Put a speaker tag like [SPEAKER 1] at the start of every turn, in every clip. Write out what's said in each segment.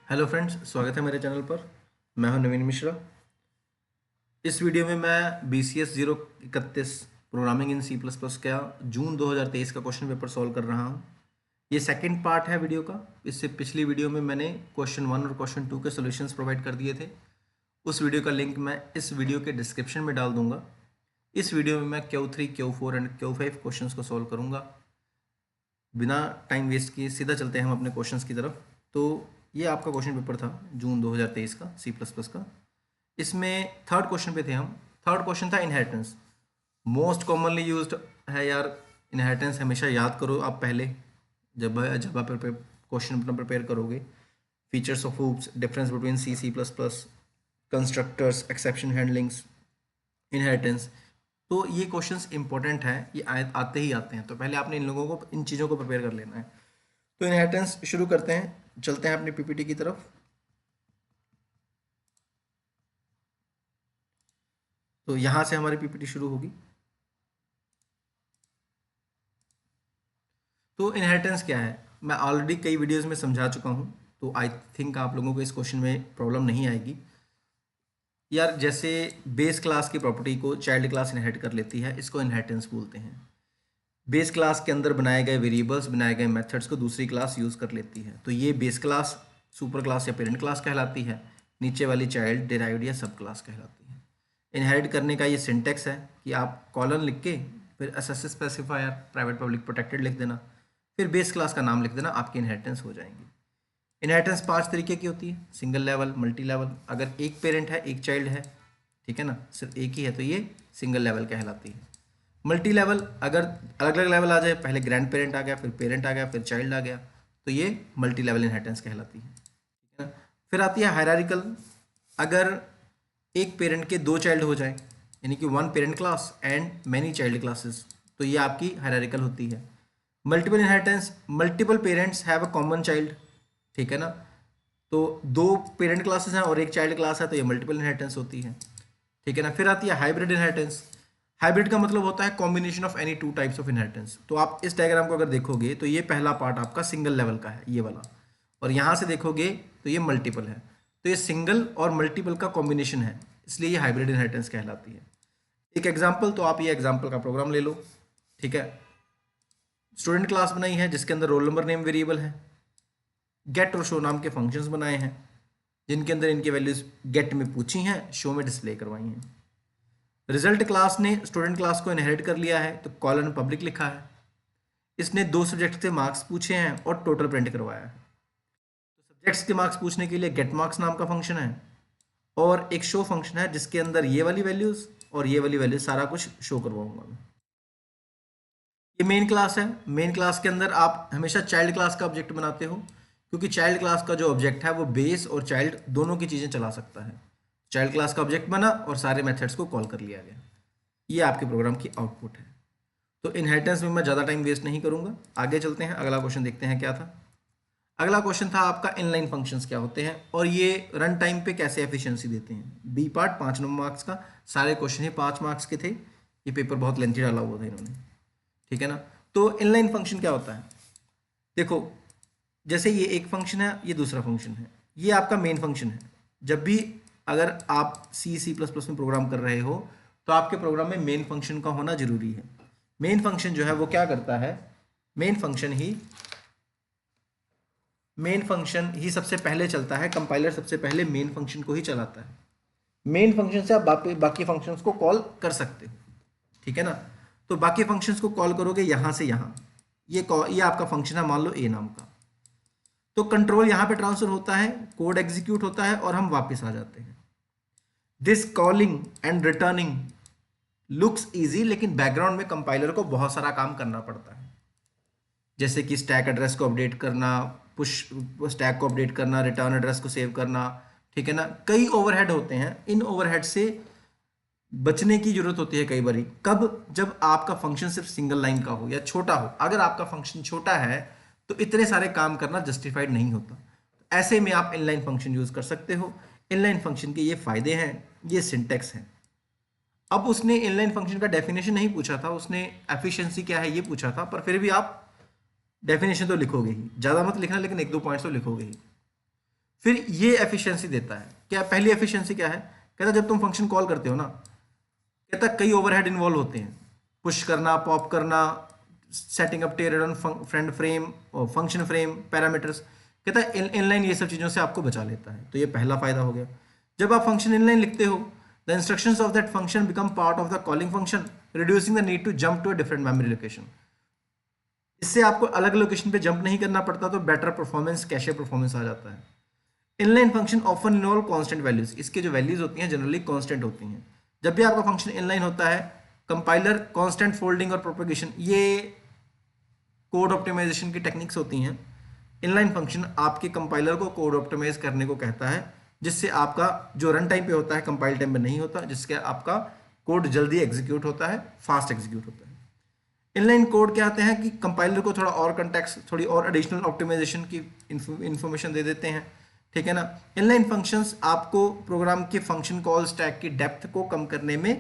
[SPEAKER 1] Hello friends, स्वागत है मेरे चैनल पर। मैं हूं नवीन मिश्रा। इस वीडियो में मैं BCS 031 प्रोग्रामिंग इन C++ का जून 2023 का क्वेश्चन पेपर सॉल्व कर रहा हूं। ये सेकंड पार्ट है वीडियो का। इससे पिछली वीडियो में मैंने क्वेश्चन 1 और क्वेश्चन 2 के सॉल्यूशंस प्रोवाइड कर दिए थे। उस वीडियो का लिंक मैं इस वीडियो के डिस्क्रिप्शन में डाल दूंगा। इस वीडियो में मैं Q3, Q4 and Q5 questions को सॉल्व करूंगा। बिना टाइम वेस्ट किए सीधा चलते हैं हम अपने क्वेश्चंस की तरफ। तो ये आपका क्वेश्चन पेपर था जून 2023 का C++ का। इसमें थर्ड क्वेश्चन पे थे हम। थर्ड क्वेश्चन था इनहेरिटेंस। मोस्ट कॉमनली यूज्ड है यार। इनहेरिटेंस हमेशा याद करो आप पहले, जब आप क्वेश्चन अपना प्रिपेयर करोगे। Features of hoops, difference between C++, constructors, exception handlings, inheritance. तो ये क्वेश्चंस इंपॉर्टेंट हैं, ये आते ही आते हैं। तो पहले आपने इन लोगों को, इन चीज़ों को प्रिपेयर कर लेना है। तो इनहेरिटेंस शुरू करते हैं, चलते हैं अपनी PPT की तरफ। तो यहाँ से हमारी PPT शुरू होगी। तो इनहेरिटेंस क्या है, मैं ऑलरेडी कई वीडियोस में समझा चुका हूँ। तो आई थिंक आप लोगों को इस क्वेश्चन में प्रॉब्लम नहीं आएगी। यार जैसे बेस क्लास की प्रॉपर्टी को चाइल्ड क्लास इनहेरिट कर लेती है, इसको इनहेरिटेंस बोलते हैं। बेस क्लास के अंदर बनाए गए वेरिएबल्स, बनाए गए मेथड्स को दूसरी क्लास यूज़ कर लेती है, तो ये बेस क्लास, सुपर क्लास या पेरेंट क्लास कहलाती है। नीचे वाली चाइल्ड, डिराइव्ड या सब क्लास कहलाती है। इनहेरिट करने का ये सिंटेक्स है कि आप कॉलन लिख के फिर SS specifier private public protected लिख देना, फिर बेस क्लास का नाम लिख देना, आपकी इनहेरिटेंस हो जाएंगी। इनहेरिटेंस 5 तरीके की होती है, सिंगल लेवल, मल्टी लेवल। अगर एक पेरेंट है, एक चाइल्ड है, ठीक है ना, सिर्फ एक ही है, तो ये सिंगल लेवल कहलाती है। मल्टी लेवल, अगर अलग अलग लेवल आ जाए, पहले ग्रैंड पेरेंट आ गया, फिर पेरेंट आ गया, फिर चाइल्ड आ गया, तो ये मल्टी लेवल इनहेरिटेंस कहलाती है, ठीक है ना। फिर आती है हायरार्किकल। अगर एक पेरेंट के दो चाइल्ड हो जाए, यानी कि one parent class and many child classes, तो ये आपकी हायरार्किकल होती है। Multiple inheritance, multiple parents have a common child, ठीक है ना। तो दो पेरेंट क्लासेस हैं और एक चाइल्ड क्लास है, तो ये मल्टीपल इनहेरिटेंस होती है, ठीक है ना। फिर आती है हाइब्रिड इनहेरिटेंस। हाइब्रिड का मतलब होता है combination of any two types of inheritance. तो आप इस डायग्राम को अगर देखोगे तो ये पहला पार्ट आपका सिंगल लेवल का है, ये वाला, और यहाँ से देखोगे तो ये मल्टीपल है। तो ये सिंगल और मल्टीपल का कॉम्बिनेशन है, इसलिए ये हाइब्रिड इनहेरिटेंस कहलाती है। एक एग्जाम्पल, तो आप ये एग्जाम्पल का प्रोग्राम ले लो, ठीक है। स्टूडेंट क्लास बनाई है जिसके अंदर रोल नंबर नेम वेरिएबल है। गेट और शो नाम के फंक्शंस बनाए हैं जिनके अंदर इनकी वैल्यूज गेट में पूछी हैं, शो में डिस्प्ले करवाई हैं। रिजल्ट क्लास ने स्टूडेंट क्लास को इनहेरिट कर लिया है, तो कॉलन पब्लिक लिखा है। इसने दो सब्जेक्ट से मार्क्स पूछे हैं और टोटल प्रिंट करवाया है। तो सब्जेक्ट्स के मार्क्स पूछने के लिए गेट मार्क्स नाम का फंक्शन है, और एक शो फंक्शन है जिसके अंदर ये वाली वैल्यूज और ये वाली वैल्यूज सारा कुछ शो करवाऊंगा मैं। ये मेन क्लास है। मेन क्लास के अंदर आप हमेशा चाइल्ड क्लास का ऑब्जेक्ट बनाते हो, क्योंकि चाइल्ड क्लास का जो ऑब्जेक्ट है वो बेस और चाइल्ड दोनों की चीज़ें चला सकता है। चाइल्ड क्लास का ऑब्जेक्ट बना और सारे मेथड्स को कॉल कर लिया गया। ये आपके प्रोग्राम की आउटपुट है। तो इनहेरिटेंस में मैं ज़्यादा टाइम वेस्ट नहीं करूंगा, आगे चलते हैं। अगला क्वेश्चन देखते हैं क्या था। अगला क्वेश्चन था आपका इनलाइन फंक्शंस क्या होते हैं और ये रन टाइम पे कैसे एफिशिएंसी देते हैं। बी पार्ट 5 नंबर मार्क्स का, सारे क्वेश्चन ही 5 मार्क्स के थे। ये पेपर बहुत लेंथी डाला हुआ था इन्होंने, ठीक है ना। तो इनलाइन फंक्शन क्या होता है, देखो, जैसे ये एक फंक्शन है, ये दूसरा फंक्शन है, ये आपका मेन फंक्शन है। जब भी अगर आप C++ में प्रोग्राम कर रहे हो, तो आपके प्रोग्राम में मेन फंक्शन का होना जरूरी है। मेन फंक्शन जो है वो क्या करता है, मेन फंक्शन ही सबसे पहले चलता है। कंपाइलर सबसे पहले मेन फंक्शन को ही चलाता है। मेन फंक्शन से आप बाकी फंक्शंस को कॉल कर सकते हो, ठीक है ना। तो बाकी फंक्शंस को कॉल करोगे यहां से यहां, ये आपका फंक्शन है, मान लो ए नाम का। तो कंट्रोल यहां पे ट्रांसफर होता है, कोड एग्जीक्यूट होता है और हम वापस आ जाते हैं। This calling and returning looks easy, लेकिन बैकग्राउंड में कंपाइलर को बहुत सारा काम करना पड़ता है, जैसे कि स्टैक एड्रेस को अपडेट करना, पुश स्टैक को अपडेट करना, रिटर्न एड्रेस को सेव करना, ठीक है ना। कई ओवरहेड होते हैं, इन ओवरहेड से बचने की जरूरत होती है कई बारी। कब, जब आपका फंक्शन सिर्फ सिंगल लाइन का हो या छोटा हो। अगर आपका फंक्शन छोटा है तो इतने सारे काम करना जस्टिफाइड नहीं होता। ऐसे में आप इनलाइन फंक्शन यूज कर सकते हो। इनलाइन फंक्शन के ये फायदे हैं, ये सिंटेक्स हैं। अब उसने इनलाइन फंक्शन का डेफिनेशन नहीं पूछा था, उसने एफिशिएंसी क्या है ये पूछा था, पर फिर भी आप डेफिनेशन तो लिखोगे ही, ज़्यादा मत लिखना, लेकिन एक दो पॉइंट्स तो लिखोगे ही। फिर ये एफिशिएंसी देता है। क्या पहली एफिशिएंसी क्या है? कहता है जब तुम फंक्शन कॉल करते हो ना, कहता है कई ओवरहेड इन्वॉल्व होते हैं, पुश करना, पॉप करना, सेटिंग अप टेर रन, फ्रेंड फ्रेम और फंक्शन फ्रेम, पैरामीटर्स। कहता है इनलाइन ये सब चीज़ों से आपको बचा लेता है। तो ये पहला फायदा हो गया। जब आप फंक्शन इनलाइन लिखते हो, the instructions of that function become part of the calling function, reducing the need to jump to a different memory location. इससे आपको अलग लोकेशन पे जंप नहीं करना पड़ता, तो बेटर परफॉर्मेंस, कैशे परफॉर्मेंस आ जाता है। Inline function often involve constant values. इसके जो वैल्यूज होती हैं जनरली कांस्टेंट होती हैं। जब भी आपका फंक्शन इनलाइन होता है, कंपाइलर कांस्टेंट फोल्डिंग और प्रोपेगेशन, ये कोड ऑप्टिमाइजेशन की टेक्निक्स होती हैं। इनलाइन फंक्शन आपके कंपाइलर को कोड ऑप्टिमाइज करने को कहता है, जिससे आपका जो रन टाइम पे होता है कंपाइल टाइम पे नहीं होता, जिससे आपका कोड जल्दी एग्जीक्यूट होता है, फास्ट एग्जीक्यूट होता है। इनलाइन कोड क्या आते हैं कि कंपाइलर को थोड़ा और कंटेक्स्ट, थोड़ी और एडिशनल ऑप्टिमाइजेशन की इंफॉर्मेशन दे देते हैं, ठीक है ना। इनलाइन फंक्शंस आपको प्रोग्राम के फंक्शन कॉल स्टैक की डेप्थ को कम करने में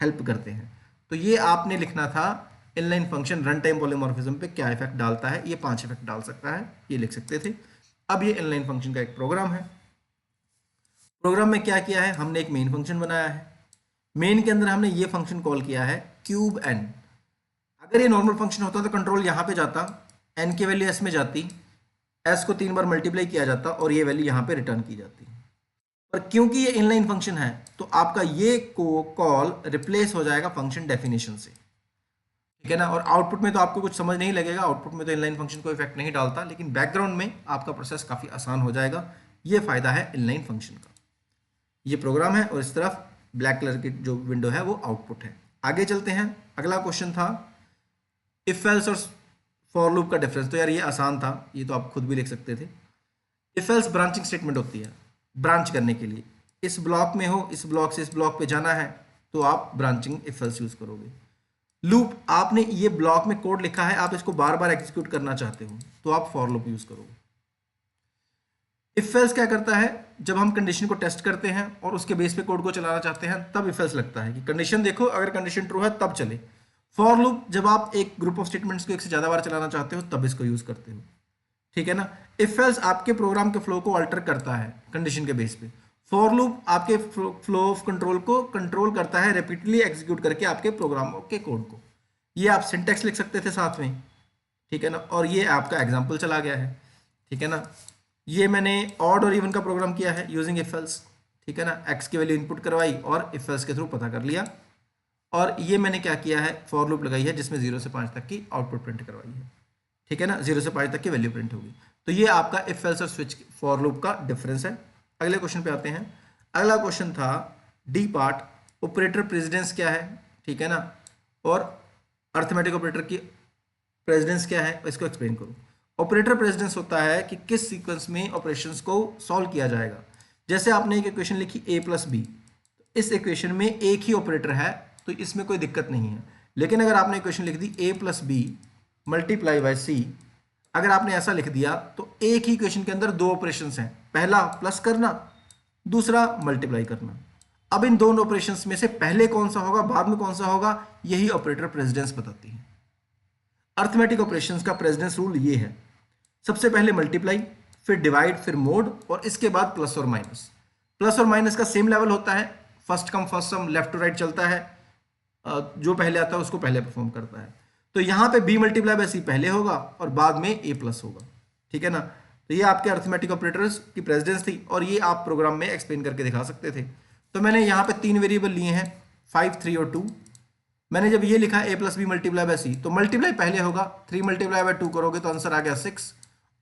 [SPEAKER 1] हेल्प करते हैं। तो ये आपने लिखना था, inline function run time polymorphism पे क्या इफेक्ट डालता है। ये 5 इफेक्ट डाल सकता है, ये लिख सकते थे। अब ये इनलाइन फंक्शन का एक प्रोग्राम है। प्रोग्राम में क्या किया है, हमने एक मेन फंक्शन बनाया है। मेन के अंदर हमने ये फंक्शन कॉल किया है क्यूब एन। अगर ये नॉर्मल फंक्शन होता तो कंट्रोल यहाँ पे जाता, एन की वैल्यू एस में जाती, एस को 3 बार मल्टीप्लाई किया जाता और ये वैल्यू यहाँ पे रिटर्न की जाती। पर क्योंकि ये इनलाइन फंक्शन है, तो आपका ये कॉल रिप्लेस हो जाएगा फंक्शन डेफिनेशन से, ठीक है ना। और आउटपुट में तो आपको कुछ समझ नहीं लगेगा, आउटपुट में तो इनलाइन फंक्शन को इफेक्ट नहीं डालता, लेकिन बैकग्राउंड में आपका प्रोसेस काफ़ी आसान हो जाएगा। ये फायदा है इनलाइन फंक्शन का। ये प्रोग्राम है और इस तरफ ब्लैक कलर की जो विंडो है वो आउटपुट है। आगे चलते हैं। अगला क्वेश्चन था इफ एल्स और फॉर लूप का डिफरेंस। तो यार ये आसान था, ये तो आप खुद भी लिख सकते थे। इफ एल्स ब्रांचिंग स्टेटमेंट होती है, ब्रांच करने के लिए। इस ब्लॉक में हो, इस ब्लॉक से इस ब्लॉक पे जाना है, तो आप ब्रांचिंग इफ एल्स यूज करोगे। लूप, आपने ये ब्लॉक में कोड लिखा है, आप इसको बार बार एग्जीक्यूट करना चाहते हो, तो आप फॉर लूप यूज करोगे। इफ एल्स क्या करता है, जब हम कंडीशन को टेस्ट करते हैं और उसके बेस पे कोड को चलाना चाहते हैं, तब इफ एल्स लगता है कि कंडीशन देखो, अगर कंडीशन ट्रू है तब चले। फॉर लूप, जब आप एक ग्रुप ऑफ स्टेटमेंट्स को एक से ज्यादा बार चलाना चाहते हो, तब इसको यूज करते हो, ठीक है ना। इफ एल्स आपके प्रोग्राम के फ्लो को अल्टर करता है कंडीशन के बेस पे। फॉर लूप आपके फ्लो ऑफ कंट्रोल को कंट्रोल करता है, रिपीटली एग्जीक्यूट करके आपके प्रोग्राम के कोड को। ये आप सिंटेक्स लिख सकते थे साथ में, ठीक है ना। और ये आपका एग्जाम्पल चला गया है, ठीक है ना। ये मैंने ऑड और इवन का प्रोग्राम किया है यूजिंग इफ एल्स, ठीक है ना। एक्स की वैल्यू इनपुट करवाई और इफ एल्स के थ्रू पता कर लिया। और ये मैंने क्या किया है, फॉर लूप लगाई है जिसमें 0 से 5 तक की आउटपुट प्रिंट करवाई है, ठीक है ना। 0 से 5 तक की वैल्यू प्रिंट होगी। तो ये आपका इफ एल्स और स्विच फॉर लूप का डिफरेंस है। अगले क्वेश्चन पे आते हैं। अगला क्वेश्चन था डी पार्ट, ऑपरेटर प्रेसिडेंस क्या है, ठीक है ना। और अर्थमेटिक ऑपरेटर की प्रेसिडेंस क्या है, इसको एक्सप्लेन करो। ऑपरेटर प्रेसिडेंस होता है कि किस सीक्वेंस में ऑपरेशंस को सॉल्व किया जाएगा। जैसे आपने एक इक्वेशन लिखी a प्लस बी, इस इक्वेशन में एक ही ऑपरेटर है, तो इसमें कोई दिक्कत नहीं है। लेकिन अगर आपने इक्वेशन लिख दी a plus B multiply by C, अगर आपने ऐसा लिख दिया तो एक ही इक्वेशन के अंदर 2 ऑपरेशंस हैं, पहला प्लस करना, दूसरा मल्टीप्लाई करना। अब इन दोनों ऑपरेशंस में से पहले कौन सा होगा, बाद में कौन सा होगा, यही ऑपरेटर प्रेसिडेंस बताती है। अर्थमेटिक ऑपरेशंस का प्रेसिडेंस रूल ये है, सबसे पहले मल्टीप्लाई, फिर डिवाइड, फिर मोड, और इसके बाद प्लस और माइनस। प्लस और माइनस का सेम लेवल होता है, first come first serve, left to right चलता है, जो पहले आता है उसको पहले परफॉर्म करता है। तो यहाँ पे b मल्टीप्लाई बाई सी पहले होगा और बाद में a प्लस होगा, ठीक है ना। तो ये आपके अर्थमेटिक ऑपरेटर्स की प्रेसिडेंस थी, और ये आप प्रोग्राम में एक्सप्लेन करके दिखा सकते थे। तो मैंने यहाँ पे 3 वेरिएबल लिए हैं, 5, 3 और 2। मैंने जब ये लिखा a plus B multiply by C, तो मल्टीप्लाई पहले होगा, 3 मल्टीप्लाई बाई 2 करोगे तो आंसर आ गया 6,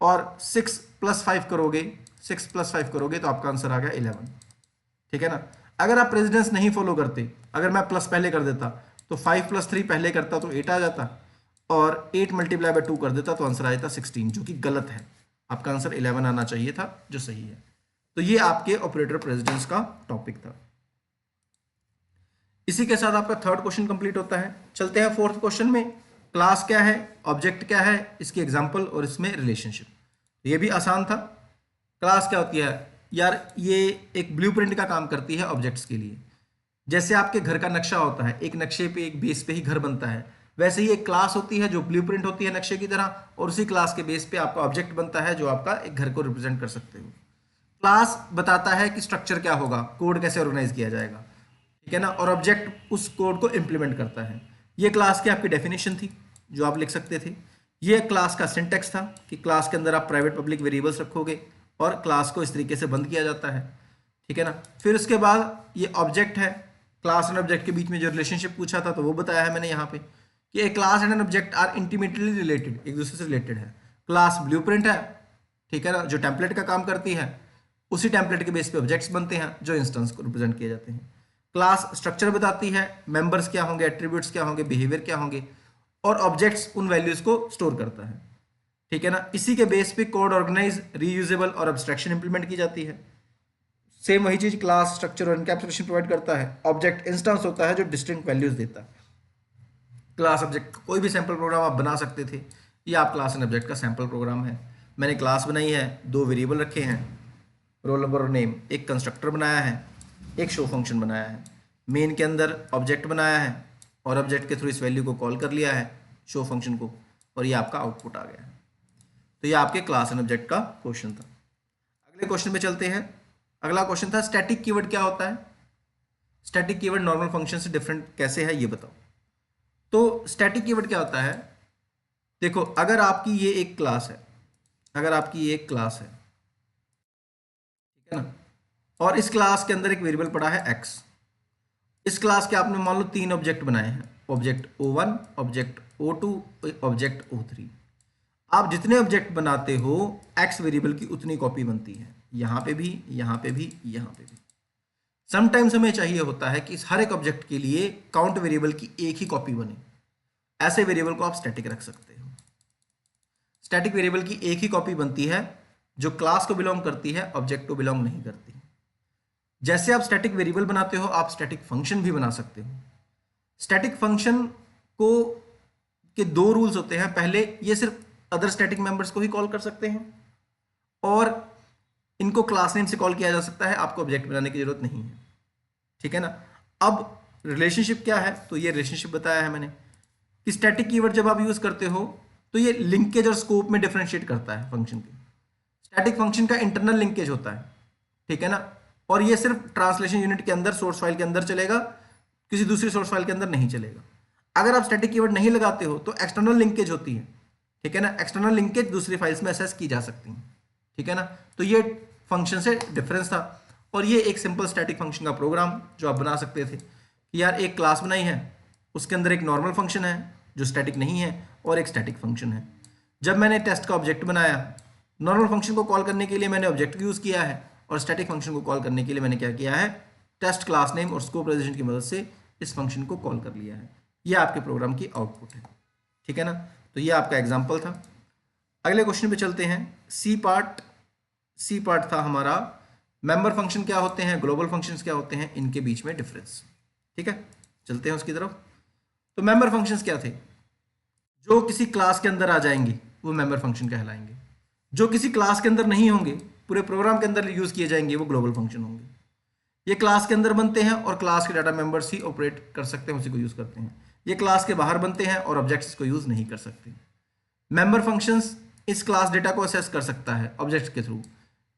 [SPEAKER 1] और 6 प्लस 5 करोगे, 6 प्लस 5 करोगे तो आपका आंसर आ गया 11, ठीक है ना। अगर आप प्रेसिडेंस नहीं फॉलो करते, अगर मैं प्लस पहले कर देता तो 5 प्लस 3 पहले करता तो 8 आ जाता, और 8 मल्टीप्लाई बाई 2 कर देता तो आंसर आ जाता 16, जो कि गलत है। आपका आंसर 11 आना चाहिए था, जो सही है। तो ये आपके ऑपरेटर प्रेसिडेंस का टॉपिक था। इसी के साथ आपका थर्ड क्वेश्चन कंप्लीट होता है। चलते हैं फोर्थ क्वेश्चन में। क्लास क्या है, ऑब्जेक्ट क्या है, इसकी एग्जांपल और इसमें रिलेशनशिप। ये भी आसान था। क्लास क्या होती है यार, ये एक ब्लूप्रिंट का काम करती है ऑब्जेक्ट्स के लिए। जैसे आपके घर का नक्शा होता है, एक नक्शे पे, एक बेस पे ही घर बनता है, वैसे ही एक क्लास होती है जो ब्लूप्रिंट होती है नक्शे की तरह, और उसी क्लास के बेस पे आपका ऑब्जेक्ट बनता है जो आपका एक घर को रिप्रेजेंट कर सकते हो। क्लास बताता है कि स्ट्रक्चर क्या होगा, कोड कैसे ऑर्गेनाइज किया जाएगा, ठीक है ना, और ऑब्जेक्ट उस कोड को इंप्लीमेंट करता है। ये क्लास की आपकी डेफिनेशन थी जो आप लिख सकते थे। ये क्लास का सिंटेक्स था कि क्लास के अंदर आप प्राइवेट पब्लिक वेरिएबल्स रखोगे और क्लास को इस तरीके से बंद किया जाता है, ठीक है ना। फिर उसके बाद ये ऑब्जेक्ट है, क्लास एंड ऑब्जेक्ट के बीच में जो रिलेशनशिप पूछा था तो वो बताया है मैंने यहाँ पे कि A class and an object are intimately related, एक दूसरे से रिलेटेड है। क्लास ब्लूप्रिंट है, ठीक है ना, जो टेम्पलेट का काम करती है, उसी टेम्पलेट के बेस पे ऑब्जेक्ट्स बनते हैं जो इंस्टेंस को रिप्रेजेंट किए जाते हैं। क्लास स्ट्रक्चर बताती है, मेंबर्स क्या होंगे, एट्रीब्यूट्स क्या होंगे, बिहेवियर क्या होंगे, और ऑब्जेक्ट्स उन वैल्यूज को स्टोर करता है, ठीक है ना। इसी के बेस पे कोड ऑर्गेनाइज, रीयूजेबल और एब्स्ट्रैक्शन इंप्लीमेंट की जाती है। सेम वही चीज क्लास स्ट्रक्चर और एनकैप्सुलेशन प्रोवाइड करता है। ऑब्जेक्ट इंस्टेंस होता है जो डिस्टिंक्ट वैल्यूज देता है। क्लास ऑब्जेक्ट कोई भी सैम्पल प्रोग्राम आप बना सकते थे, ये आप क्लास एंड ऑब्जेक्ट का सैम्पल प्रोग्राम है। मैंने क्लास बनाई है, 2 वेरिएबल रखे हैं, रोल नंबर और नेम, एक कंस्ट्रक्टर बनाया है, एक शो फंक्शन बनाया है, मेन के अंदर ऑब्जेक्ट बनाया है और ऑब्जेक्ट के थ्रू इस वैल्यू को कॉल कर लिया है शो फंक्शन को, और ये आपका आउटपुट आ गया है। तो ये आपके क्लास एंड ऑब्जेक्ट का क्वेश्चन था। अगले क्वेश्चन में चलते हैं। अगला क्वेश्चन था स्टैटिक कीवर्ड क्या होता है, स्टैटिक कीवर्ड नॉर्मल फंक्शन से डिफरेंट कैसे है ये बताओ। तो स्टैटिक कीवर्ड क्या होता है, देखो अगर आपकी ये एक क्लास है, अगर आपकी ये एक क्लास है, ठीक है ना, और इस क्लास के अंदर एक वेरिएबल पड़ा है x, इस क्लास के आपने मान लो 3 ऑब्जेक्ट बनाए हैं, object O1, object O2, object O3। आप जितने ऑब्जेक्ट बनाते हो x वेरिएबल की उतनी कॉपी बनती है, यहाँ पे भी, यहाँ पे भी, यहाँ पे भी। समटाइम्स हमें चाहिए होता है कि इस हर एक ऑब्जेक्ट के लिए काउंट वेरिएबल की एक ही कॉपी बने, ऐसे वेरिएबल को आप स्टैटिक रख सकते हो। स्टैटिक वेरिएबल की एक ही कॉपी बनती है जो क्लास को बिलोंग करती है, ऑब्जेक्ट को बिलोंग नहीं करती। जैसे आप स्टैटिक वेरिएबल बनाते हो, आप स्टैटिक फंक्शन भी बना सकते हो। स्टैटिक फंक्शन को के 2 रूल्स होते हैं। पहले, ये सिर्फ अदर स्टैटिक मेंबर्स को ही कॉल कर सकते हैं और इनको क्लास नेम से कॉल किया जा सकता है, आपको ऑब्जेक्ट बनाने की जरूरत नहीं है, ठीक है ना। अब रिलेशनशिप क्या है, तो ये रिलेशनशिप बताया है मैंने कि स्टैटिक कीवर्ड जब आप यूज करते हो तो ये लिंकेज और स्कोप में डिफरेंशिएट करता है फंक्शन के। स्टैटिक फंक्शन का इंटरनल लिंकेज होता है, ठीक है ना, और ये सिर्फ ट्रांसलेशन यूनिट के अंदर, सोर्स फाइल के अंदर चलेगा, किसी दूसरी सोर्स फाइल के अंदर नहीं चलेगा। अगर आप स्टैटिक कीवर्ड नहीं लगाते हो तो एक्सटर्नल लिंकेज होती है, ठीक है ना, एक्सटर्नल लिंकेज दूसरी फाइल्स में एक्सेस की जा सकती है, ठीक है ना। तो ये फंक्शन से डिफरेंस था, और ये एक सिंपल स्टैटिक फंक्शन का प्रोग्राम जो आप बना सकते थे कि यार एक क्लास बनाई है, उसके अंदर एक नॉर्मल फंक्शन है जो स्टैटिक नहीं है और एक स्टैटिक फंक्शन है। जब मैंने टेस्ट का ऑब्जेक्ट बनाया, नॉर्मल फंक्शन को कॉल करने के लिए मैंने ऑब्जेक्ट यूज किया है और स्टैटिक फंक्शन को कॉल करने के लिए मैंने क्या किया है, टेस्ट क्लास नेम और स्कोप रेजल्यूशन की मदद से इस फंक्शन को कॉल कर लिया है। ये आपके प्रोग्राम की आउटपुट है, ठीक है ना। तो ये आपका एग्जाम्पल था। अगले क्वेश्चन पे चलते हैं। सी पार्ट था हमारा मेंबर फंक्शन क्या होते हैं, ग्लोबल फंक्शंस क्या होते हैं, इनके बीच में डिफरेंस, ठीक है। चलते हैं उसकी तरफ। तो मेंबर फंक्शंस क्या थे, जो किसी क्लास के अंदर आ जाएंगे वो मेंबर फंक्शन कहलाएंगे, जो किसी क्लास के अंदर नहीं होंगे, पूरे प्रोग्राम के अंदर यूज किए जाएंगे, वो ग्लोबल फंक्शन होंगे। ये क्लास के अंदर बनते हैं और क्लास के डाटा मेंबर्स ही ऑपरेट कर सकते हैं, उसी को यूज करते हैं। ये क्लास के बाहर बनते हैं और ऑब्जेक्ट्स को यूज नहीं कर सकते। मेंबर फंक्शंस इस क्लास डेटा को असेस कर सकता है ऑब्जेक्ट्स के थ्रू।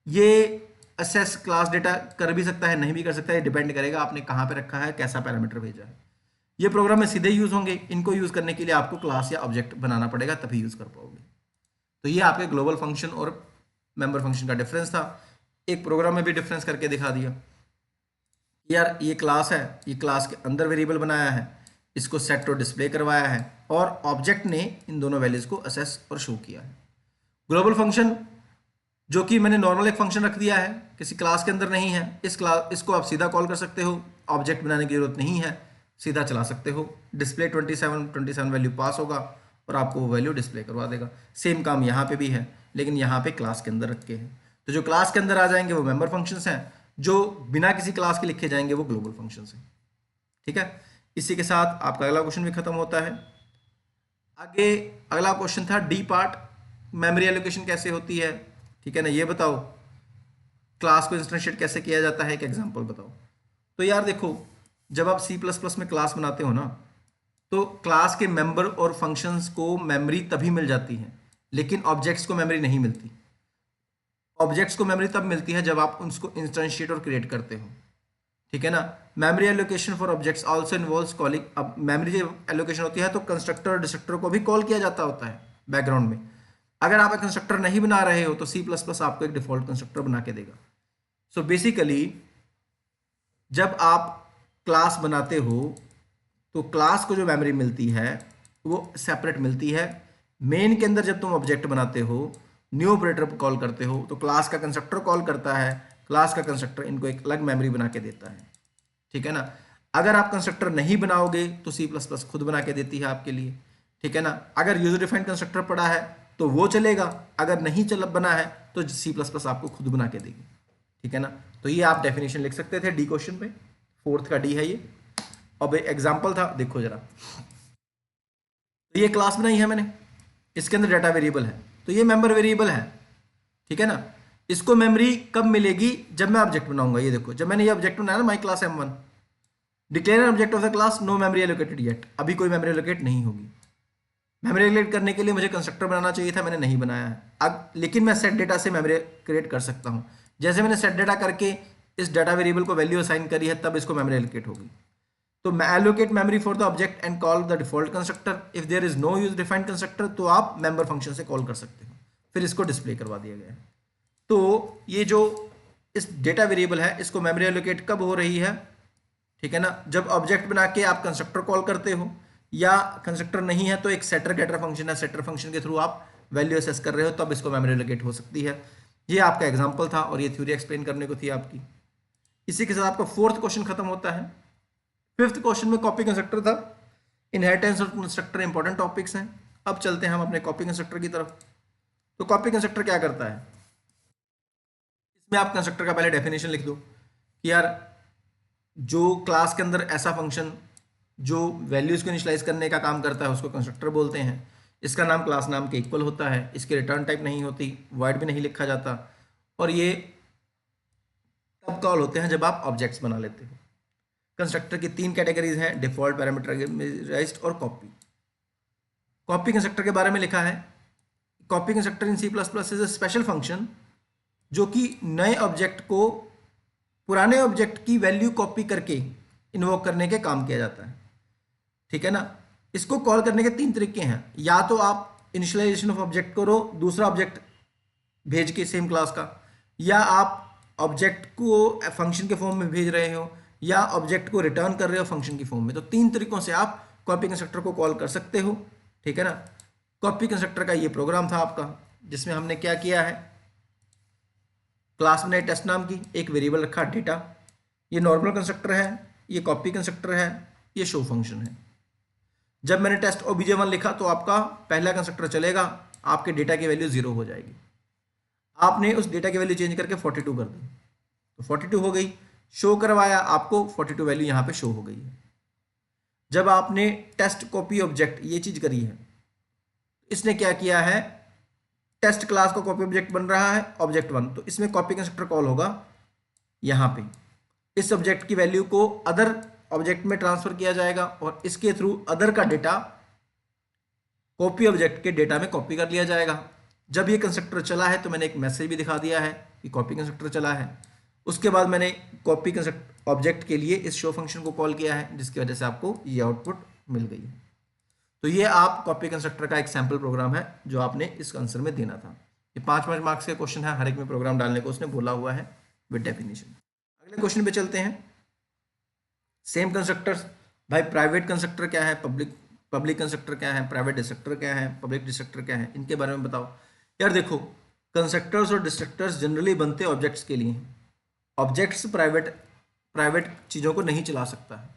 [SPEAKER 1] ये असेस क्लास डेटा कर भी सकता है, नहीं भी कर सकता है, डिपेंड करेगा आपने कहाँ पे रखा है, कैसा पैरामीटर भेजा है। ये प्रोग्राम में सीधे यूज होंगे, इनको यूज करने के लिए आपको क्लास या ऑब्जेक्ट बनाना पड़ेगा, तभी यूज कर पाओगे। तो ये आपके ग्लोबल फंक्शन और मेंबर फंक्शन का डिफरेंस था। एक प्रोग्राम में भी डिफरेंस करके दिखा दिया। यार ये क्लास है, ये क्लास के अंदर वेरिएबल बनाया है, इसको सेट और डिस्प्ले करवाया है और ऑब्जेक्ट ने इन दोनों वैल्यूज को असेस और शो किया है। ग्लोबल फंक्शन जो कि मैंने नॉर्मल एक फंक्शन रख दिया है, किसी क्लास के अंदर नहीं है, इसको आप सीधा कॉल कर सकते हो, ऑब्जेक्ट बनाने की जरूरत नहीं है, सीधा चला सकते हो। डिस्प्ले 27 वैल्यू पास होगा और आपको वो वैल्यू डिस्प्ले करवा देगा। सेम काम यहाँ पे भी है, लेकिन यहाँ पे क्लास के अंदर रख के है। तो जो क्लास के अंदर आ जाएंगे वो मेंबर फंक्शंस हैं, जो बिना किसी क्लास के लिखे जाएंगे वो ग्लोबल फंक्शंस हैं, ठीक है। इसी के साथ आपका अगला क्वेश्चन भी खत्म होता है। आगे अगला क्वेश्चन था डी पार्ट, मेमोरी एलोकेशन कैसे होती है, ठीक है ना, ये बताओ। क्लास को इंस्टेंशिएट कैसे किया जाता है, एक एग्जांपल बताओ। तो यार देखो, जब आप C++ में क्लास बनाते हो ना, तो क्लास के मेंबर और फंक्शंस को मेमोरी तभी मिल जाती है, लेकिन ऑब्जेक्ट्स को मेमोरी नहीं मिलती। ऑब्जेक्ट्स को मेमोरी तब मिलती है जब आप उसको इंस्टेंशिएट और क्रिएट करते हो, ठीक है ना। Memory allocation for objects also involves calling. अब मेमोरी जब एलोकेशन होती है तो कंस्ट्रक्टर और डिस्ट्रक्टर को भी कॉल किया जाता होता है बैकग्राउंड में। अगर आप एक कंस्ट्रक्टर नहीं बना रहे हो तो C++ आपको एक डिफॉल्ट कंस्ट्रक्टर बना के देगा। सो बेसिकली जब आप क्लास बनाते हो तो क्लास को जो मेमोरी मिलती है वो सेपरेट मिलती है। मेन के अंदर जब तुम ऑब्जेक्ट बनाते हो, न्यू ऑपरेटर कॉल करते हो, तो क्लास का कंस्ट्रक्टर कॉल करता है, क्लास का कंस्ट्रक्टर इनको एक अलग मेमोरी बना के देता है, ठीक है ना। अगर आप कंस्ट्रक्टर नहीं बनाओगे तो C++ खुद बना के देती है आपके लिए, ठीक है ना। अगर यूजर डिफाइंड कंस्ट्रक्टर पड़ा है तो वो चलेगा, अगर नहीं चल बना है तो C++ आपको खुद बना के देगी, ठीक है ना। तो ये आप डेफिनेशन लिख सकते थे डी क्वेश्चन पे, फोर्थ का डी है ये। अब एग्जाम्पल था, देखो जरा। तो ये क्लास बनाई है मैंने, इसके अंदर डाटा वेरिएबल है, तो ये मेंबर वेरिएबल है, ठीक है ना। इसको मेमोरी कब मिलेगी? जब मैं ऑब्जेक्ट बनाऊंगा। ये देखो, जब मैंने ये ऑब्जेक्ट बनाया ना, my class M1, declare an object of the class, no memory allocated yet, अभी कोई मेमोरी एलोकेट नहीं होगी। मेमोरी एलोकेट करने के लिए मुझे कंस्ट्रक्टर बनाना चाहिए था, मैंने नहीं बनाया है। अब लेकिन मैं सेट डेटा से मेमोरी क्रिएट कर सकता हूँ। जैसे मैंने सेट डेटा करके इस डाटा वेरिएबल को वैल्यू असाइन करी है, तब इसको मेमोरी एलोकेट होगी। तो allocate memory for the object and call the default constructor. If there is no use defined constructor तो आप member function से कॉल कर सकते हो, फिर इसको डिस्प्ले करवा दिया गया है। तो ये जो इस डेटा वेरिएबल है इसको मेमोरी एलोकेट कब हो रही है, ठीक है ना, जब ऑब्जेक्ट बना के आप कंस्ट्रक्टर कॉल करते हो, या कंस्ट्रक्टर नहीं है तो एक सेटर गेटर फंक्शन है, सेटर फंक्शन के थ्रू आप वैल्यू असेस कर रहे हो, तब इसको मेमोरी एलोकेट हो सकती है। ये आपका एग्जाम्पल था और ये थ्योरी एक्सप्लेन करने को थी आपकी। इसी के साथ आपका फोर्थ क्वेश्चन खत्म होता है। फिफ्थ क्वेश्चन में कॉपी कंस्ट्रक्टर था, इनहेरिटेंस और कंस्ट्रक्टर इंपॉर्टेंट टॉपिक्स हैं। अब चलते हैं हम अपने कॉपी कंस्ट्रक्टर की तरफ। तो कॉपी कंस्ट्रक्टर क्या करता है? इसमें आप कंस्ट्रक्टर का पहले डेफिनेशन लिख दो कि यार जो क्लास के अंदर ऐसा फंक्शन जो वैल्यूज को इनिशियलाइज करने का काम करता है उसको कंस्ट्रक्टर बोलते हैं। इसका नाम क्लास नाम के इक्वल होता है, इसकी रिटर्न टाइप नहीं होती, वॉइड भी नहीं लिखा जाता, और ये तब कॉल होते हैं जब आप ऑब्जेक्ट्स बना लेते हो। कंस्ट्रक्टर की तीन कैटेगरीज हैं, डिफॉल्ट, पैरामीटराइज्ड और कॉपी। कॉपी कंस्ट्रक्टर के बारे में लिखा है, copy constructor in C++ is a special function जो कि नए ऑब्जेक्ट को पुराने ऑब्जेक्ट की वैल्यू कॉपी करके इन्वोक करने के काम किया जाता है, ठीक है ना। इसको कॉल करने के तीन तरीके हैं, या तो आप इनिशियलाइजेशन ऑफ ऑब्जेक्ट करो दूसरा ऑब्जेक्ट भेज के सेम क्लास का, या आप ऑब्जेक्ट को फंक्शन के फॉर्म में भेज रहे हो, या ऑब्जेक्ट को रिटर्न कर रहे हो फंक्शन की फॉर्म में। तो तीन तरीकों से आप कॉपी कंस्ट्रक्टर को कॉल कर सकते हो, ठीक है ना। कॉपी कंस्ट्रक्टर का ये प्रोग्राम था आपका, जिसमें हमने क्या किया है, क्लास बनाई टेस्ट नाम की, एक वेरिएबल रखा डेटा, ये नॉर्मल कंस्ट्रक्टर है, ये कॉपी कंस्ट्रक्टर है, ये शो फंक्शन है। जब मैंने टेस्ट obj1 लिखा तो आपका पहला कंस्ट्रक्टर चलेगा, आपके डेटा की वैल्यू 0 हो जाएगी। आपने उस डेटा की वैल्यू चेंज करके 42 कर दी तो 42 हो गई, शो करवाया आपको 42 वैल्यू यहाँ पे शो हो गई है। जब आपने टेस्ट कॉपी ऑब्जेक्ट ये चीज करी है, इसने क्या किया है, टेस्ट क्लास का कॉपी ऑब्जेक्ट बन रहा है ऑब्जेक्ट1, तो इसमें कॉपी कंस्ट्रक्टर कॉल होगा यहाँ पे, इस ऑब्जेक्ट की वैल्यू को अदर ऑब्जेक्ट में ट्रांसफर किया जाएगा और इसके थ्रू अदर का डेटा कॉपी ऑब्जेक्ट के डेटा में कॉपी कर लिया जाएगा। जब ये कंस्ट्रक्टर चला है तो मैंने एक मैसेज भी दिखा दिया है कि कॉपी कंस्ट्रक्टर चला है। उसके बाद मैंने कॉपी कंस्ट्रक्ट ऑब्जेक्ट के लिए इस शो फंक्शन को कॉल किया है, जिसकी वजह से आपको ये आउटपुट मिल गई है। तो ये आप कॉपी कंस्ट्रक्टर का एक सैम्पल प्रोग्राम है जो आपने इस आंसर में देना था। ये 5 मार्क्स के क्वेश्चन है, हर एक में प्रोग्राम डालने को उसने बोला हुआ है विद डेफिनेशन। अगले क्वेश्चन पे चलते हैं। सेम कंस्ट्रक्टर्स, भाई प्राइवेट कंस्ट्रक्टर क्या है, पब्लिक कंस्ट्रक्टर क्या है, प्राइवेट डिस्ट्रक्टर क्या है, पब्लिक डिस्ट्रक्टर क्या है, इनके बारे में बताओ। यार देखो, कंस्ट्रक्टर्स और डिस्ट्रक्टर्स जनरली बनते ऑब्जेक्ट्स के लिए। ऑब्जेक्ट्स प्राइवेट चीज़ों को नहीं चला सकता है।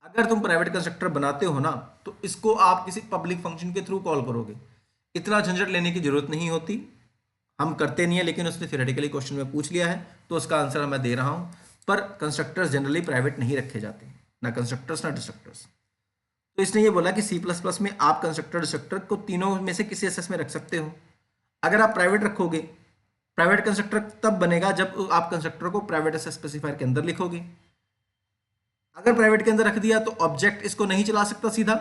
[SPEAKER 1] अगर तुम प्राइवेट कंस्ट्रक्टर बनाते हो ना तो इसको आप किसी पब्लिक फंक्शन के थ्रू कॉल करोगे, इतना झंझट लेने की जरूरत नहीं होती। हम करते नहीं है, लेकिन उसने थियोरेटिकली क्वेश्चन में पूछ लिया है तो उसका आंसर मैं दे रहा हूं। पर कंस्ट्रक्टर्स जनरली प्राइवेट नहीं रखे जाते, ना कंस्ट्रक्टर्स ना डिस्ट्रक्टर्स। तो इसने ये बोला कि C++ में आप कंस्ट्रक्टर डिस्ट्रक्टर को तीनों में से किसी एसएस में रख सकते हो। अगर आप प्राइवेट रखोगे, प्राइवेट कंस्ट्रक्टर तब बनेगा जब आप कंस्ट्रक्टर को प्राइवेट एसएस स्पेसिफायर के अंदर लिखोगे। अगर प्राइवेट के अंदर रख दिया तो ऑब्जेक्ट इसको नहीं चला सकता सीधा,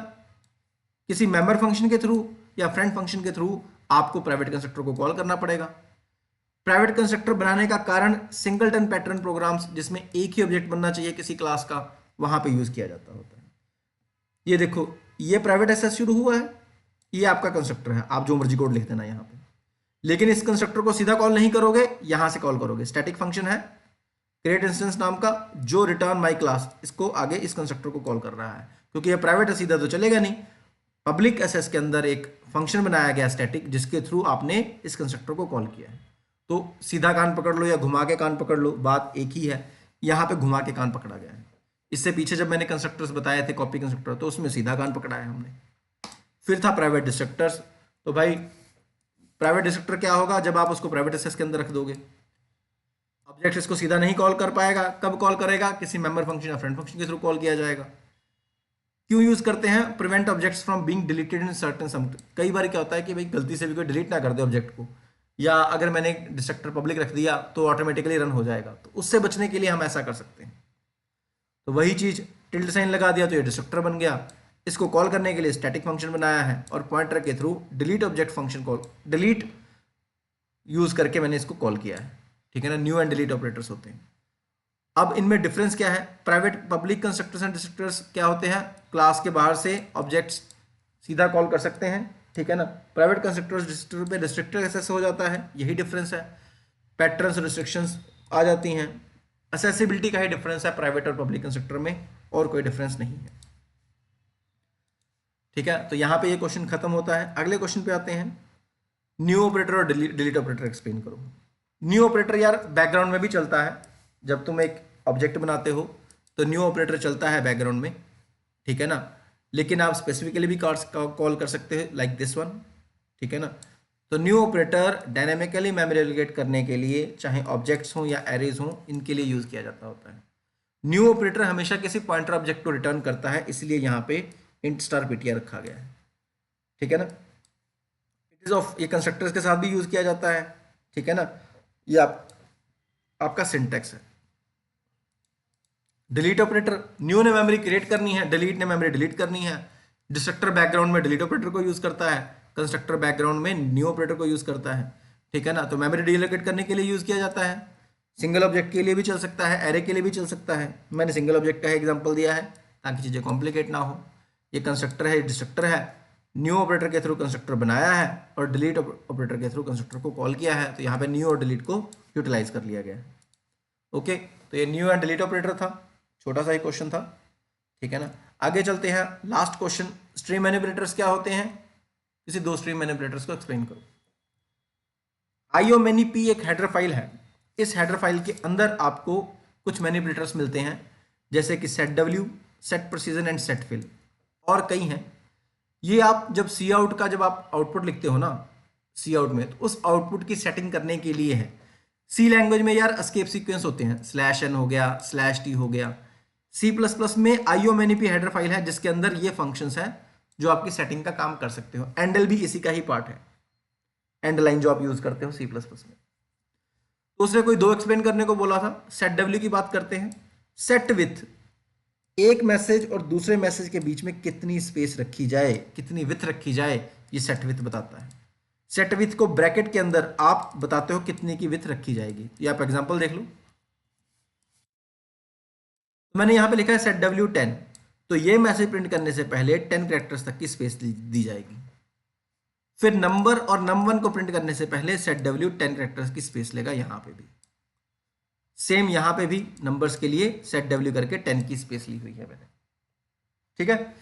[SPEAKER 1] किसी मेंबर फंक्शन के थ्रू या फ्रेंड फंक्शन के थ्रू आपको प्राइवेट कंस्ट्रक्टर को कॉल करना पड़ेगा। प्राइवेट कंस्ट्रक्टर बनाने का कारण सिंगलटन पैटर्न प्रोग्राम्स जिसमें एक ही ऑब्जेक्ट बनना चाहिए किसी क्लास का, वहां पे यूज किया जाता होता है। ये देखो, ये प्राइवेट एसएस शुरू हुआ है, ये आपका कंस्ट्रक्टर है, आप जो मर्जी कोड लिख देना यहाँ पे, लेकिन इस कंस्ट्रक्टर को सीधा कॉल नहीं करोगे, यहां से कॉल करोगे। स्टैटिक फंक्शन है क्रिएट इंस्टेंस नाम का, जो रिटर्न माई क्लास, इसको आगे इस कंस्ट्रक्टर को कॉल कर रहा है, क्योंकि ये प्राइवेट है सीधा तो चलेगा नहीं। पब्लिक एसएस के अंदर एक फंक्शन बनाया गया स्टैटिक, जिसके थ्रू आपने इस कंस्ट्रक्टर को कॉल किया है। तो सीधा कान पकड़ लो या घुमा के कान पकड़ लो, बात एक ही है। यहाँ पे घुमा के कान पकड़ा गया है। इससे पीछे जब मैंने कंस्ट्रक्टर्स बताए थे कॉपी कंस्ट्रक्टर, तो उसमें सीधा कान पकड़ा है हमने। फिर था प्राइवेट डिस्ट्रक्टर्स। तो भाई प्राइवेट डिस्ट्रक्टर क्या होगा, जब आप उसको प्राइवेट एसएस के अंदर रख दोगे, ऑब्जेक्ट इसको सीधा नहीं कॉल कर पाएगा। कब कॉल करेगा, किसी मेंबर फंक्शन या फ्रेंड फंक्शन के थ्रू कॉल किया जाएगा। क्यों यूज करते हैं, prevent objects from being deleted in certain सम। कई बार क्या होता है कि भाई गलती से भी कोई डिलीट ना कर दे ऑब्जेक्ट को, या अगर मैंने डिस्ट्रक्टर पब्लिक रख दिया तो ऑटोमेटिकली रन हो जाएगा, तो उससे बचने के लिए हम ऐसा कर सकते हैं। तो वही चीज, टिल्ड साइन लगा दिया तो ये डिस्ट्रक्टर बन गया। इसको कॉल करने के लिए स्टैटिक फंक्शन बनाया है, और पॉइंटर के through delete object function call, delete use करके मैंने इसको कॉल किया है। ठीक है ना, न्यू एंड डिलीट ऑपरेटर्स होते हैं। अब इनमें डिफरेंस क्या है, private public constructors and destructors क्या होते हैं, क्लास के बाहर से ऑब्जेक्ट्स सीधा कॉल कर सकते हैं। ठीक है ना, प्राइवेट कंस्ट्रक्टर्स डिस्ट्रक्टर पे डिस्ट्रक्टर एक्सेस हो जाता है, यही डिफरेंस है। पैटर्न्स रिस्ट्रिक्शंस आ जाती हैं। असेसिबिलिटी का ही डिफरेंस है प्राइवेट और पब्लिक कंस्ट्रक्टर में, और कोई डिफरेंस नहीं है। ठीक है, तो यहाँ पे ये क्वेश्चन खत्म होता है। अगले क्वेश्चन पे आते हैं, न्यू ऑपरेटर और डिलीट ऑपरेटर एक्सप्लेन करो। न्यू ऑपरेटर यार बैकग्राउंड में भी चलता है, जब तुम एक ऑब्जेक्ट बनाते हो तो न्यू ऑपरेटर चलता है बैकग्राउंड में। ठीक है ना, लेकिन आप स्पेसिफिकली भी कॉल कर सकते हो, लाइक दिस वन। ठीक है ना, तो new operator dynamically memory allocate करने के लिए, चाहे ऑब्जेक्ट्स हों या एरेज हों, इनके लिए यूज किया जाता होता है। न्यू ऑपरेटर हमेशा किसी पॉइंटर ऑब्जेक्ट को रिटर्न करता है, इसलिए यहाँ पे इंट स्टार पीटीआर रखा गया है। ठीक है ना, इट इज ऑफ, ये कंस्ट्रक्टर्स के साथ भी यूज किया जाता है। ठीक है ना, ये आपका सिंटेक्स है। डिलीट ऑपरेटर, न्यू ने मेमोरी क्रिएट करनी है, डिलीट ने मेमोरी डिलीट करनी है। डिस्ट्रक्टर बैकग्राउंड में डिलीट ऑपरेटर को यूज करता है, कंस्ट्रक्टर बैकग्राउंड में न्यू ऑपरेटर को यूज करता है। ठीक है ना, तो मेमोरी डीलोकेट करने के लिए यूज किया जाता है। सिंगल ऑब्जेक्ट के लिए भी चल सकता है, एरे के लिए भी चल सकता है। मैंने सिंगल ऑब्जेक्ट का एग्जांपल दिया है ताकि चीजें कॉम्प्लिकेट ना हो। ये कंस्ट्रक्टर है, डिस्ट्रक्टर है, न्यू ऑपरेटर के थ्रू कंस्ट्रक्टर बनाया है और डिलीट ऑपरेटर के थ्रू कंस्ट्रक्टर को कॉल किया है, तो यहाँ पे न्यू और डिलीट को यूटिलाइज कर लिया गया है। ओके, तो ये न्यू एंड डिलीट ऑपरेटर था, छोटा सा ही क्वेश्चन था। ठीक है ना, आगे चलते हैं, लास्ट क्वेश्चन, स्ट्रीम मैनिपुलेटर्स क्या होते हैं, किसी दो स्ट्रीम मैनिपुलेटर्स को एक्सप्लेन करो। IOManyP एक हेडर फाइल है। इस हेडर फाइल के अंदर आपको कुछ मैनिपुलेटर्स मिलते हैं, जैसे कि setW, setPrecision एंड setFill, और कई हैं। ये आप जब सी आउट का, जब आप आउटपुट लिखते हो ना सी आउट में, तो उस आउटपुट की सेटिंग करने के लिए है। सी लैंग्वेज में यार एस्केप सीक्वेंस होते हैं, /n हो गया, /t हो गया। C++ में IOManyP हेडर फाइल है, जिसके अंदर ये फंक्शंस हैं जो आपकी सेटिंग का काम कर सकते हो। एंडल भी इसी का ही पार्ट है, एंड लाइन जो आप यूज करते हो C++ में। तो उसने कोई दो एक्सप्लेन करने को बोला था। setW की बात करते हैं। सेट विथ, एक मैसेज और दूसरे मैसेज के बीच में कितनी स्पेस रखी जाए, कितनी विथ रखी जाए, ये सेट विथ बताता है। सेट विथ को ब्रैकेट के अंदर आप बताते हो कितनी की विथ रखी जाएगी। ये आप एग्जांपल देख लो, तो मैंने यहां पे लिखा है setW 10, तो ये मैसेज प्रिंट करने से पहले 10 कैरेक्टर्स तक की स्पेस दी जाएगी। फिर नंबर और num1 को प्रिंट करने से पहले setW 10 कैरेक्टर्स की स्पेस लेगा। यहां पे भी सेम, यहां पे भी नंबर्स के लिए setW करके 10 की स्पेस ली हुई है मैंने। ठीक है,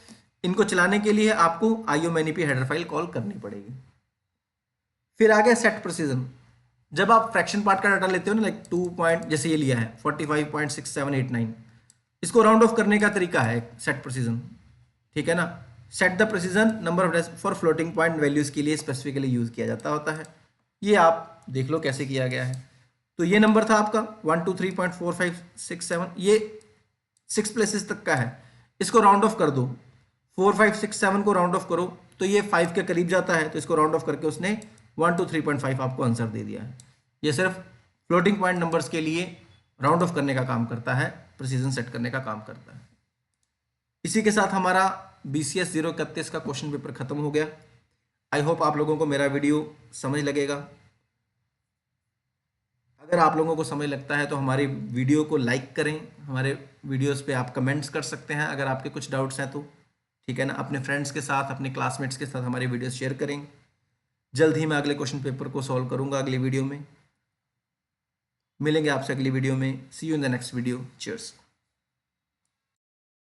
[SPEAKER 1] इनको चलाने के लिए आपको IOManyP हेडर फाइल कॉल करनी पड़ेगी। फिर आ गया सेट प्रिसीजन। जब आप फ्रैक्शन पार्ट का डाटा लेते हो ना, लाइक 2 पॉइंट, जैसे ये लिया है 45.6789, इसको राउंड ऑफ करने का तरीका है सेट प्रिसीजन। ठीक है ना, set the precision number of for floating point values के लिए स्पेसिफिकली यूज किया जाता होता है। ये आप देख लो कैसे किया गया है। तो ये नंबर था आपका 123.4567, ये 6 प्लेसेस तक का है। इसको राउंड ऑफ कर दो, 4567 को राउंड ऑफ करो तो ये 5 के करीब जाता है, तो इसको राउंड ऑफ करके उसने 123.5 आपको आंसर दे दिया है। ये सिर्फ फ्लोटिंग पॉइंट नंबर्स के लिए राउंड ऑफ करने का काम करता है, प्रिसीजन सेट करने का काम करता है। इसी के साथ हमारा BCS 031 का क्वेश्चन पेपर खत्म हो गया। आई होप आप लोगों को मेरा वीडियो समझ लगेगा। अगर आप लोगों को समय लगता है तो हमारी वीडियो को लाइक करें, हमारे वीडियोस पे आप कमेंट्स कर सकते हैं अगर आपके कुछ डाउट्स हैं तो, ठीक है ना। अपने फ्रेंड्स के साथ, अपने क्लासमेट्स के साथ हमारी वीडियोस शेयर करें। जल्द ही मैं अगले क्वेश्चन पेपर को सॉल्व करूंगा अगली वीडियो में। मिलेंगे आपसे अगली वीडियो में। See you in the next video. Cheers.